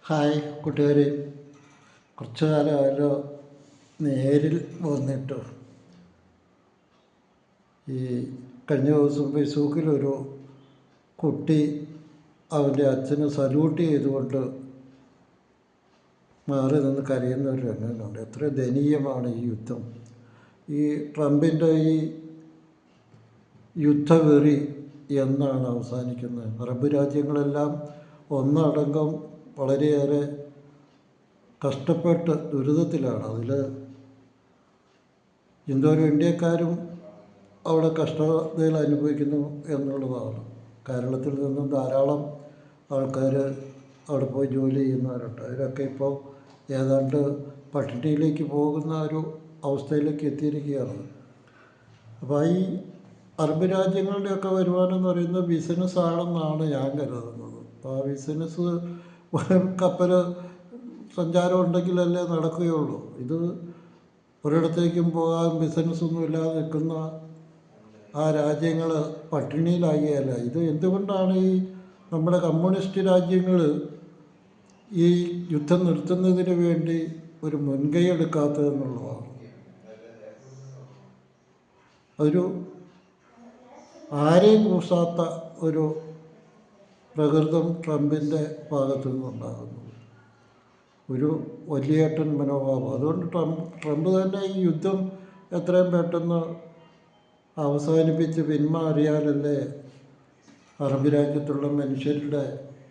Hi കൂട്ടുകാരെ, കുറച്ചു കാലമായാലോ നേരിൽ വന്നിട്ട്. ഈ കഴിഞ്ഞ ദിവസം ഫേസ്ബുക്കിലൊരു കുട്ടി അവൻ്റെ അച്ഛനെ സല്യൂട്ട് ചെയ്തുകൊണ്ട് മാറി നിന്ന് കരയുന്ന ഒരു രംഗങ്ങളുണ്ട്. എത്ര ദയനീയമാണ് ഈ യുദ്ധം. ഈ ട്രംപിൻ്റെ ഈ യുദ്ധവെറി എന്നാണ് അവസാനിക്കുന്നത്? അറബ് രാജ്യങ്ങളെല്ലാം ഒന്നടങ്കം വളരെയേറെ കഷ്ടപ്പെട്ട് ദുരിതത്തിലാണ്. അതിൽ എന്തോരം ഇന്ത്യക്കാരും അവിടെ കഷ്ടതയിൽ അനുഭവിക്കുന്നു എന്നുള്ളതാണ്. കേരളത്തിൽ നിന്നും ധാരാളം ആൾക്കാർ അവിടെ പോയി ജോലി ചെയ്യുന്നവരുണ്ട്. അവരൊക്കെ ഇപ്പോൾ ഏതാണ്ട് പട്ടിണിയിലേക്ക് പോകുന്ന ഒരു അവസ്ഥയിലേക്ക് എത്തിയിരിക്കുകയാണ്. അപ്പോൾ ഈ അറബ് രാജ്യങ്ങളുടെയൊക്കെ വരുമാനം എന്ന് പറയുന്നത് ബിസിനസ്സാണെന്നാണ് ഞാൻ കരുതുന്നത്. അപ്പോൾ ആ ബിസിനസ് കപ്പൽ സഞ്ചാരം ഉണ്ടെങ്കിലല്ലേ നടക്കുകയുള്ളൂ. ഇത് ഒരിടത്തേക്കും പോകാൻ ബിസിനസ്സൊന്നും ഇല്ലാതെ നിൽക്കുന്ന ആ രാജ്യങ്ങൾ പട്ടിണിയിലാകുകയല്ല. ഇത് എന്തുകൊണ്ടാണ് ഈ നമ്മുടെ കമ്മ്യൂണിസ്റ്റ് രാജ്യങ്ങൾ ഈ യുദ്ധം നിർത്തുന്നതിന് വേണ്ടി ഒരു മുൻകൈ എടുക്കാത്തതെന്നുള്ളതാണ്. ഒരു ആരെയും കൂസാത്ത ഒരു പ്രകൃതം ട്രംപിൻ്റെ ഭാഗത്തു നിന്നുണ്ടാകുന്നത്, ഒരു വലിയേട്ടൻ മനോഭാവം. അതുകൊണ്ട് ട്രംപ് തന്നെ ഈ യുദ്ധം എത്രയും പെട്ടെന്ന് അവസാനിപ്പിച്ച് പിന്മാറിയാലല്ലേ അറബ് രാജ്യത്തുള്ള മനുഷ്യരുടെ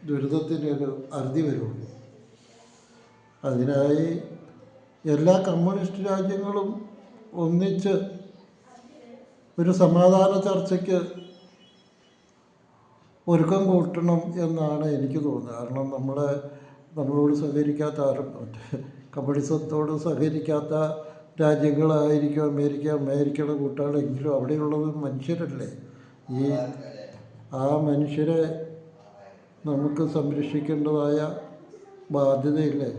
ദുരിതത്തിനൊരു അറുതി വരുള്ളൂ. അതിനായി എല്ലാ കമ്മ്യൂണിസ്റ്റ് രാജ്യങ്ങളും ഒന്നിച്ച് ഒരു സമാധാന ചർച്ചയ്ക്ക് ഒരുക്കം കൂട്ടണം എന്നാണ് എനിക്ക് തോന്നുന്നത്. കാരണം നമ്മളോട് സഹകരിക്കാത്ത കമ്മ്യൂണിസത്തോട് സഹകരിക്കാത്ത രാജ്യങ്ങളായിരിക്കും അമേരിക്കയുടെ കൂട്ടാളെങ്കിലും അവിടെയുള്ളത് മനുഷ്യരല്ലേ. ആ മനുഷ്യരെ നമുക്ക് സംരക്ഷിക്കേണ്ടതായ ബാധ്യതയില്ലേ.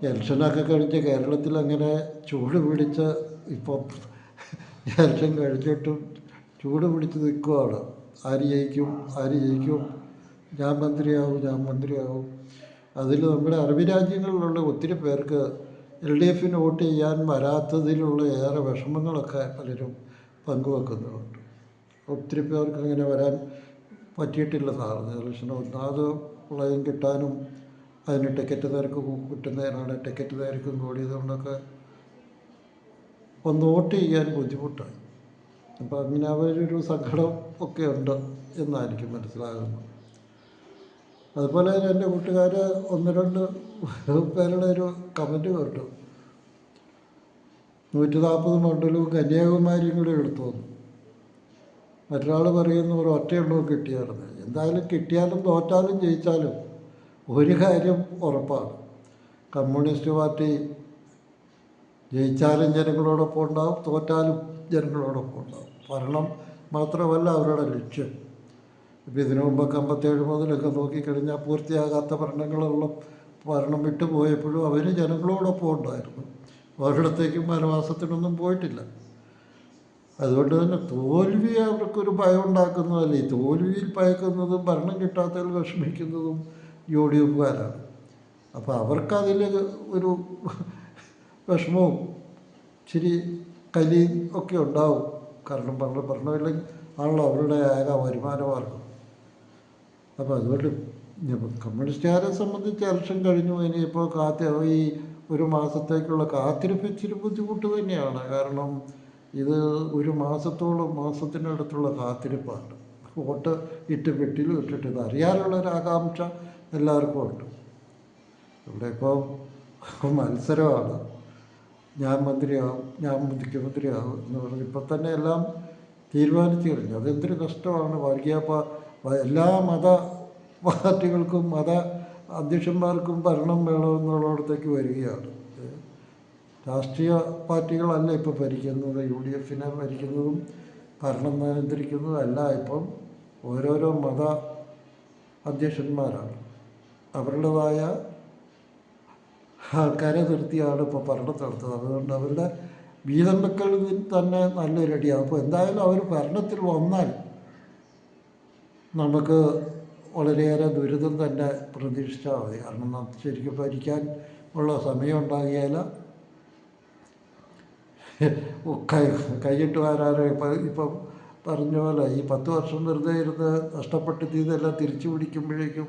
ഇലക്ഷനൊക്കെ കഴിഞ്ഞ് കേരളത്തിൽ അങ്ങനെ ചൂട് പിടിച്ച് ഇപ്പോൾ ഇലക്ഷൻ കഴിഞ്ഞിട്ടും ചൂട് പിടിച്ച് നിൽക്കുകയാണ്. ആര് ജയിക്കും, ഞാൻ മന്ത്രിയാവും. അതിൽ നമ്മുടെ അറബ് രാജ്യങ്ങളിലുള്ള ഒത്തിരി പേർക്ക് LDF വോട്ട് ചെയ്യാൻ വരാത്തതിലുള്ള ഏറെ വിഷമങ്ങളൊക്കെ പലരും പങ്കുവെക്കുന്നുണ്ട്. ഒത്തിരി പേർക്ക് അങ്ങനെ വരാൻ പറ്റിയിട്ടില്ലെന്നാണ്. ഇലക്ഷന് ഒന്നാമത് പ്ലെയിൻ കിട്ടാനും അതിന് ടിക്കറ്റ് നിരക്ക് കിട്ടുന്നതിനാണ് ടിക്കറ്റ് നിരക്കും കൂടിയതുകൊണ്ടൊക്കെ ഒന്ന് വോട്ട് ചെയ്യാൻ ബുദ്ധിമുട്ടായി. അപ്പോൾ അങ്ങനെ അവരൊരു സങ്കടം ഒക്കെ ഉണ്ട് എന്നായിരിക്കും മനസ്സിലാകുന്നത്. അതുപോലെ തന്നെ എൻ്റെ കൂട്ടുകാർ 1-2 പേരുടെ ഒരു കമൻറ്റ് കേട്ടു. 140 മണ്ഡലവും കന്യാകുമാരിയും കൂടെ എടുത്തു വന്നു. മറ്റൊരാൾ പറയുന്ന ഒരു ഒറ്റയെണ്ണവും കിട്ടിയായിരുന്നു. എന്തായാലും കിട്ടിയാലും തോറ്റാലും ജയിച്ചാലും ഒരു കാര്യം ഉറപ്പാണ്, കമ്മ്യൂണിസ്റ്റ് പാർട്ടി ജയിച്ചാലും ജനങ്ങളോടൊപ്പം ഉണ്ടാവും, തോറ്റാലും ജനങ്ങളോടൊപ്പം ഉണ്ടാവും. ഭരണം മാത്രമല്ല അവരുടെ ലക്ഷ്യം. ഇപ്പം ഇതിനു മുമ്പൊക്കെ 57 മുതലൊക്കെ നോക്കിക്കഴിഞ്ഞാൽ പൂർത്തിയാകാത്ത ഭരണം വിട്ടുപോയപ്പോഴും അവർ ജനങ്ങളോടൊപ്പം ഉണ്ടായിരുന്നു. ഒരിടത്തേക്കും വനവാസത്തിനൊന്നും പോയിട്ടില്ല. അതുകൊണ്ട് തന്നെ തോൽവി അവർക്കൊരു ഭയം ഉണ്ടാക്കുന്നതല്ല. ഈ തോൽവിയിൽ ഭയക്കുന്നതും ഭരണം കിട്ടാത്തതിൽ വിഷമിക്കുന്നതും UDFകാരാണ്. അപ്പോൾ അവർക്കതിൽ ഒരു വിഷമവും ഇച്ചിരി കലിയും ഒക്കെ ഉണ്ടാവും. കാരണം ഭരണമില്ലെങ്കിൽ ആണല്ലോ അവരുടെ ആകെ വരുമാനമാർഗം. അപ്പോൾ അതുകൊണ്ട് കമ്മ്യൂണിസ്റ്റുകാരെ സംബന്ധിച്ച് ഇലക്ഷൻ കഴിഞ്ഞു. ഇനിയിപ്പോൾ ഈ ഒരു മാസത്തേക്കുള്ള കാത്തിരിപ്പ് ഇച്ചിരി ബുദ്ധിമുട്ട് തന്നെയാണ്. കാരണം ഇത് ഒരു മാസത്തിനടുത്തുള്ള കാത്തിരിപ്പാണ്. വോട്ട് പെട്ടിയിലും ഇട്ടിട്ട് ഇത് അറിയാനുള്ളൊരാകാംക്ഷ എല്ലാവർക്കും ഉണ്ട്. ഇവിടെ ഇപ്പോൾ മത്സരമാണ്. ഞാൻ മുഖ്യമന്ത്രിയാവും എന്ന് പറഞ്ഞ് ഇപ്പം തന്നെ എല്ലാം തീരുമാനിച്ചു കഴിഞ്ഞു. അതെന്തൊരു കഷ്ടമാണ്. എല്ലാ മത പാർട്ടികൾക്കും അധ്യക്ഷന്മാർക്കും ഭരണം വേണമെന്നുള്ളിടത്തേക്ക് വരികയാണ്. രാഷ്ട്രീയ പാർട്ടികളല്ല ഇപ്പോൾ ഭരിക്കുന്നത്. UDFനെ ഭരിക്കുന്നതും ഭരണം നിയന്ത്രിക്കുന്നതും അല്ല. ഇപ്പം ഓരോരോ മത അധ്യക്ഷന്മാരാണ്. അവരുടേതായ ആൾക്കാരെ നിർത്തിയാണ് ഇപ്പോൾ ഭരണം നടത്തുന്നത്. അതുകൊണ്ട് അവരുടെ വീതം വെക്കലിൽ തന്നെ നല്ലൊരടിയാണ്. അപ്പോൾ എന്തായാലും അവർ ഭരണത്തിൽ വന്നാൽ നമുക്ക് വളരെയേറെ ദുരിതം തന്നെ പ്രതീക്ഷിച്ചാൽ മതി. കാരണം ശരിക്കും ഭരിക്കാൻ ഉള്ള സമയം ഉണ്ടാകിയാൽ കൈയിട്ട് വരാനോ ഇപ്പം പറഞ്ഞ പോലെ ഈ 10 വർഷം വെറുതെ ഇരുന്ന് നഷ്ടപ്പെട്ട് ഇതെല്ലാം തിരിച്ചു പിടിക്കുമ്പോഴേക്കും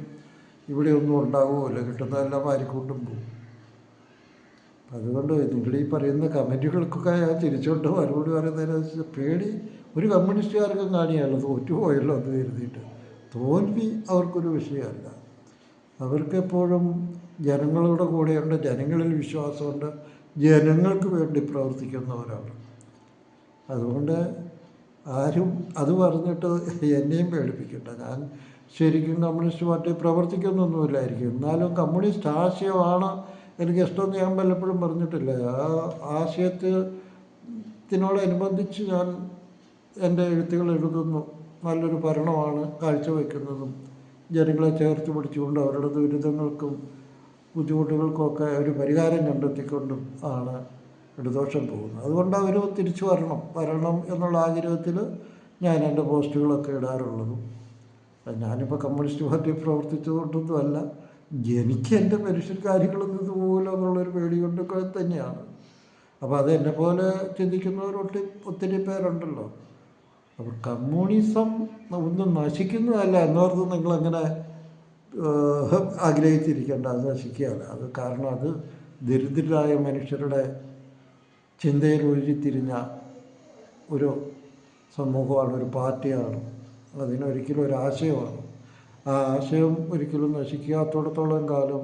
ഇവിടെ ഒന്നും ഉണ്ടാവുമല്ലോ, കിട്ടുന്നതെല്ലാം വാരിക്കൂട്ടും പോകും. അതുകൊണ്ട് നിങ്ങൾ ഈ പറയുന്ന കമൻറ്റുകൾക്കൊക്കെ ഞാൻ തിരിച്ചുകൊണ്ട് മറുപടി പറയുന്നതിനെ വെച്ചാൽ പേടി ഒരു കമ്മ്യൂണിസ്റ്റുകാർക്കും കാണിയല്ലോ, തോറ്റുപോയല്ലോ എന്ന് കരുതിയിട്ട്. തോൽവി അവർക്കൊരു വിഷയമല്ല. അവർക്കെപ്പോഴും ജനങ്ങളുടെ കൂടെയുണ്ട്, ജനങ്ങളിൽ വിശ്വാസമുണ്ട്, ജനങ്ങൾക്ക് വേണ്ടി പ്രവർത്തിക്കുന്നവരാണ്. അതുകൊണ്ട് ആരും അത് പറഞ്ഞിട്ട് എന്നെയും പേടിപ്പിക്കട്ടെ. ഞാൻ ശരിക്കും കമ്മ്യൂണിസ്റ്റ് പാർട്ടി പ്രവർത്തിക്കുന്നൊന്നുമില്ലായിരിക്കും, എന്നാലും കമ്മ്യൂണിസ്റ്റ് ആശയമാണ് എനിക്കിഷ്ടമെന്ന് ഞാൻ പലപ്പോഴും പറഞ്ഞിട്ടില്ല. ആ ആശയത്തിനോടനുബന്ധിച്ച് ഞാൻ എൻ്റെ എഴുത്തുകൾ എഴുതുന്നു. നല്ലൊരു ഭരണമാണ് കാഴ്ചവെക്കുന്നതും ജനങ്ങളെ ചേർത്ത് പിടിച്ചുകൊണ്ട് അവരുടെ ദുരിതങ്ങൾക്കും ബുദ്ധിമുട്ടുകൾക്കൊക്കെ ഒരു പരിഹാരം കണ്ടെത്തിക്കൊണ്ടും ആണ് ഇടതുപക്ഷം പോകുന്നത്. അതുകൊണ്ട് അവർ തിരിച്ചു വരണം എന്നുള്ള ആഗ്രഹത്തിൽ ഞാൻ എൻ്റെ പോസ്റ്റുകളൊക്കെ ഇടാറുള്ളതും. ഞാനിപ്പോൾ കമ്മ്യൂണിസ്റ്റ് പാർട്ടി പ്രവർത്തിച്ചുകൊണ്ടൊന്നുമല്ല, എനിക്ക് എൻ്റെ മനുഷ്യൻ കാര്യങ്ങളൊന്നും ഇതുപോലെ എന്നുള്ളൊരു പേടി കൊണ്ടൊക്കെ തന്നെയാണ്. അപ്പോൾ അത് എന്നെപ്പോലെ ഒത്തിരി പേരുണ്ടല്ലോ. അപ്പോൾ കമ്മ്യൂണിസം ഒന്നും നശിക്കുന്നതല്ല എന്നോർത്ത് നിങ്ങളങ്ങനെ ആഗ്രഹിച്ചിരിക്കേണ്ട. അത് നശിക്കുകയല്ല. അത് കാരണം അത് ദരിദ്രരായ മനുഷ്യരുടെ ചിന്തയിൽ ഒഴുകിത്തിരിഞ്ഞ ഒരു സമൂഹമാണ്, ഒരു പാർട്ടിയാണ്. അതിനൊരിക്കലും ഒരാശയമാണ്. ആ ആശയം ഒരിക്കലും നശിക്കാത്തിടത്തോളം കാലം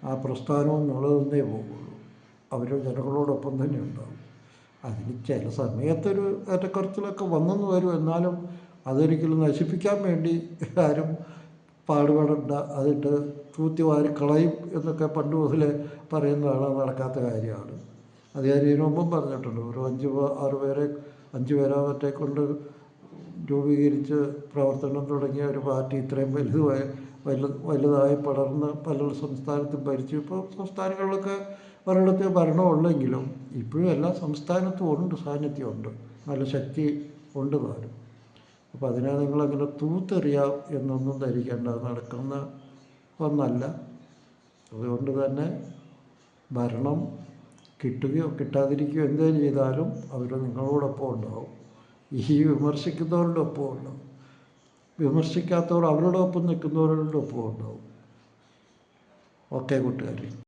ആ പ്രസ്ഥാനവും നിലനിന്നേ പോകുള്ളൂ. അവർ ജനങ്ങളോടൊപ്പം തന്നെ ഉണ്ടാവും. അതിന് ചില സമയത്തൊരു ഏറ്റക്കുറച്ചിലൊക്കെ വന്നെന്ന് വരും, എന്നാലും അതൊരിക്കലും നശിപ്പിക്കാൻ വേണ്ടി ആരും പാടുപെടേണ്ട. അതിട്ട് തൂത്തി വാരി കളയും എന്നൊക്കെ പണ്ട് മുതലേ പറയുന്നതാണ്, നടക്കാത്ത കാര്യമാണ്. അത് ഞാൻ ഇതിനു മുമ്പും പറഞ്ഞിട്ടുണ്ട്. ഒരു 5 പേരെ മറ്റേ കൊണ്ട് രൂപീകരിച്ച് പ്രവർത്തനം തുടങ്ങിയ ഒരു പാർട്ടി ഇത്രയും വലുതായി പടർന്ന് പല സംസ്ഥാനത്തും ഭരിച്ചു. ഇപ്പോൾ സംസ്ഥാനങ്ങളിലൊക്കെ ഒരിടത്തെ ഭരണമുള്ളെങ്കിലും ഇപ്പോഴും എല്ലാ സംസ്ഥാനത്തും ഉണ്ട്, സാന്നിധ്യമുണ്ട്, നല്ല ശക്തി ഉണ്ട് താനും. അപ്പോൾ അതിനെ നിങ്ങളങ്ങനെ തൂത്തെറിയാം എന്നൊന്നും ധരിക്കേണ്ട, നടക്കുന്ന ഒന്നല്ല. അതുകൊണ്ട് തന്നെ ഭരണം കിട്ടുകയോ കിട്ടാതിരിക്കുകയോ എന്തേലും ചെയ്താലും അവർ നിങ്ങളോടൊപ്പം ഉണ്ടാവും. ഈ വിമർശിക്കുന്നവരുടെ ഒപ്പം ഉണ്ടാവും, വിമർശിക്കാത്തവർ അവരുടെ ഒപ്പം നിൽക്കുന്നവരുടെ ഒപ്പം ഉണ്ടാവും. ഓക്കെ കൂട്ടുകാരെ.